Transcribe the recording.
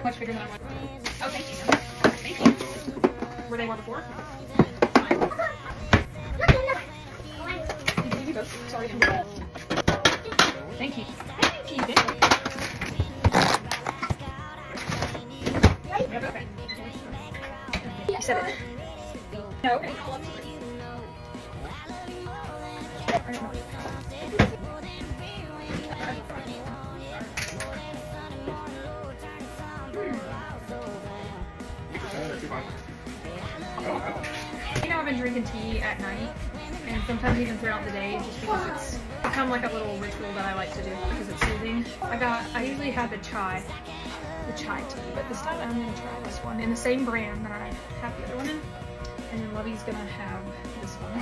Much bigger than I want. Oh, thank you. Thank you. Were they more before? You both. Sorry. Thank you. Thank you. Okay. You said it. No, okay. You know, I've been drinking tea at night and sometimes even throughout the day just because it's become like a little ritual that I like to do because it's soothing. I usually have the chai tea, but this time I'm going to try this one in the same brand that I have the other one in. And then Lovey's going to have this one.